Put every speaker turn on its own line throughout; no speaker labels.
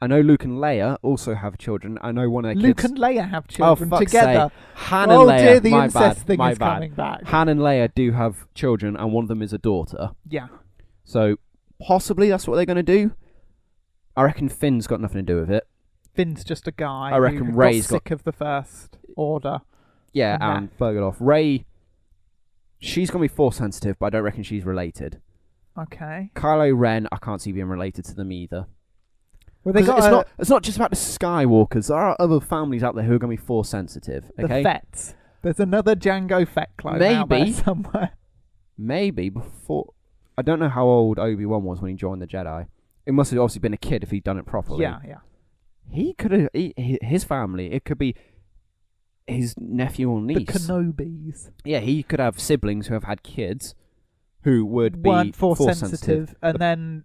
I know Luke and Leia also have children. I know one of their
Luke
kids...
and Leia have children together.
Han
Oh
and Leia,
dear, the
my
incest
bad,
thing
my
is
bad.
coming back.
Han and Leia do have children, and one of them is a daughter.
Yeah.
So possibly that's what they're going to do. I reckon Finn's got nothing to do with it.
Finn's just a guy.
I reckon
who
Rey's
got sick of the First Order.
Yeah,
Nah.
and buggered off. Rey, she's going to be Force sensitive, but I don't reckon she's related.
Okay.
Kylo Ren, I can't see being related to them either.
Well, they
'Cause
got
it's not just about the Skywalkers. There are other families out there who are going to be Force sensitive. Okay,
the Fetts. There's another Jango Fett clone out there
Maybe.
somewhere.
maybe before. I don't know how old Obi-Wan was when he joined the Jedi. It must have obviously been a kid if he'd done it properly.
Yeah.
He could have his family. It could be his nephew or
The
niece.
Kenobis
Yeah, he could have siblings who have had kids who would
weren't
be
Force
Force
sensitive, and then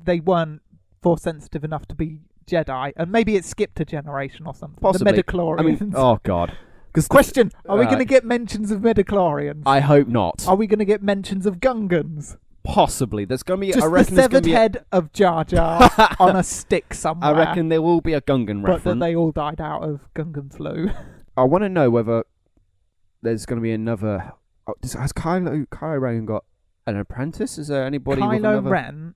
they weren't Force sensitive enough to be Jedi, and maybe it skipped a generation or something.
Possibly.
The midichlorians.
I mean, oh god. Because
Question: Are we going to get mentions of midichlorians?
I hope not.
Are we going to get mentions of Gungans?
Possibly. There's going to be.
Just
I
the
reckon there's
severed
gonna be
head of Jar Jar on a stick somewhere.
I reckon there will be a Gungan
but
reference.
that they all died out of Gungan flu.
I want to know whether there's going to be another. Has Kylo Ren got an apprentice? Is there anybody with
Kylo
another?
Ren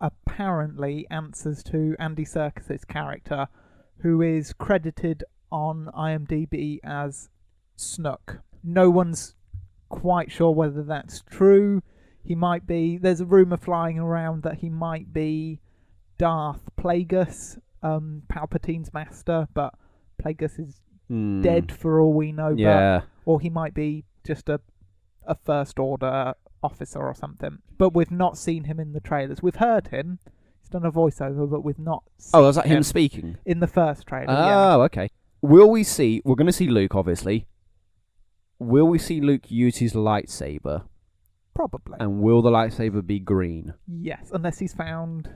apparently answers to Andy Serkis's character, who is credited on IMDb as Snook. No one's quite sure whether that's true. He might be. There's a rumor flying around that he might be Darth Plagueis, Palpatine's master, but Plagueis is dead for all we know.
Yeah.
Or he might be just a First Order officer or something. But we've not seen him in the trailers. We've heard him. He's done a voiceover, but we've not seen
Oh, is that him speaking?
in the first trailer. Yeah.
Oh, okay. Will we see? We're going to see Luke, obviously. Will we see Luke use his lightsaber?
Probably.
And will the lightsaber be green?
Yes, unless he's found...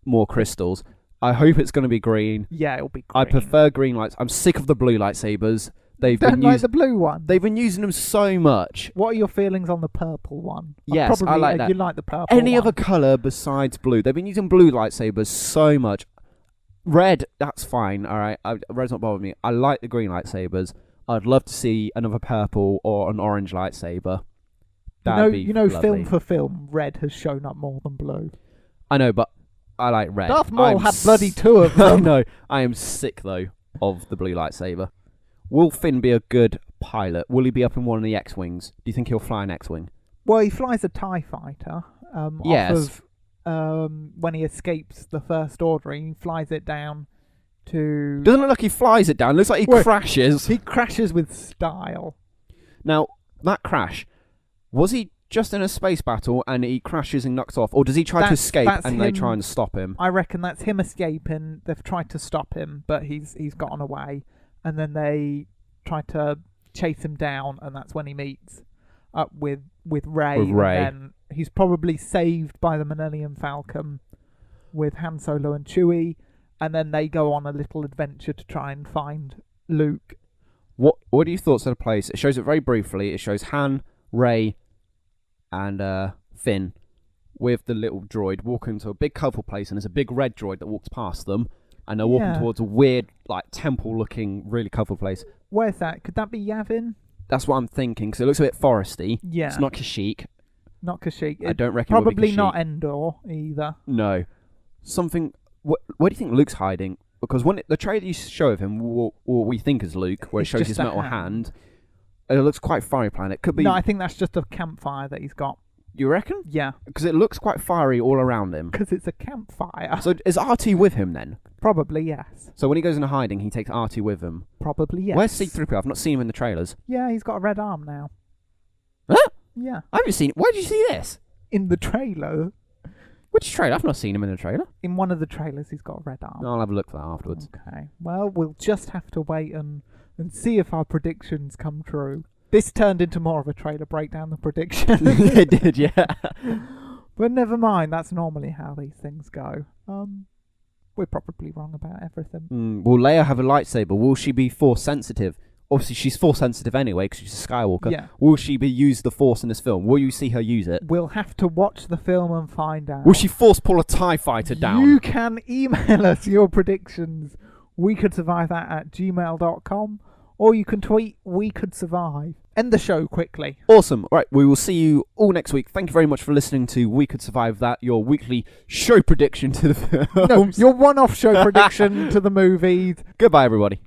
More crystals. I hope it's going to be green.
Yeah, it'll be green.
I prefer green lights. I'm sick of the blue lightsabers.
Don't like the blue one.
They've been using them so much.
What are your feelings on the purple one?
Yes, I like that.
You like the purple
Any
one.
other colour besides blue. They've been using blue lightsabers so much. Red, that's fine. All right, red's not bothering me. I like the green lightsabers. I'd love to see another purple or an orange lightsaber. That'd be lovely.
Film for film, red has shown up more than blue.
I know, but I like red.
Darth Maul had bloody two of them.
I know. I am sick though of the blue lightsaber. Will Finn be a good pilot? Will he be up in one of the X-wings? Do you think he'll fly an X-wing?
Well, he flies a TIE fighter.
Yes.
Off of when he escapes the First Order, he flies it down to...
Doesn't look like he flies it down. Looks like he crashes.
He crashes with style.
Now, that crash, was he just in a space battle and he crashes and knocks off? Or does he try to escape and they try and stop him?
I reckon that's him escaping. They've tried to stop him, but he's gotten away. And then they try to chase him down, and that's when he meets up with Rey. And then he's probably saved by the Millennium Falcon with Han Solo and Chewie, and then they go on a little adventure to try and find Luke.
What are your thoughts on the place? It shows it very briefly. It shows Han, Rey, and Finn with the little droid walking to a big colourful place, and there's a big red droid that walks past them. And they're walking towards a weird, like, temple-looking, really colourful place.
Where's that? Could that be Yavin?
That's what I'm thinking, because it looks a bit foresty.
Yeah.
It's not Kashyyyk.
Not Kashyyyk.
I don't reckon it will be
Probably
Kashyyyk.
not Endor, either.
No. Something... Where do you think Luke's hiding? Because when the trailer you show of him, what we think is Luke, where it shows his metal hand, it looks quite fiery planet. It could be...
No, I think that's just a campfire that he's got.
You reckon?
Yeah.
Because it looks quite fiery all around him.
Because it's a campfire.
So is RT with him then?
Probably, yes.
So when he goes into hiding, he takes RT with him?
Probably, yes.
Where's C-3PO? I've not seen him in the trailers.
Yeah, he's got a red arm now.
Huh?
Yeah.
I haven't seen it. Where did you see this?
In the trailer.
Which trailer? I've not seen him in the trailer.
In one of the trailers, he's got a red arm.
I'll have a look for that afterwards.
Okay. Well, we'll just have to wait and see if our predictions come true. This turned into more of a trailer breakdown than prediction.
It did, yeah.
But never mind, that's normally how these things go. We're probably wrong about everything.
Will Leia have a lightsaber? Will she be Force sensitive? obviously she's Force sensitive anyway because she's a Skywalker.
Yeah.
Will she use the Force in this film? Will you see her use it?
We'll have to watch the film and find out.
Will she Force pull a TIE fighter down?
You can email us your predictions. We could survive that at gmail.com, or you can tweet We Could Survive. End the show quickly.
Awesome. Right, we will see you all next week. Thank you very much for listening to We Could Survive That, your weekly show prediction to the films.
No, your one-off show prediction to the movies.
Goodbye, everybody.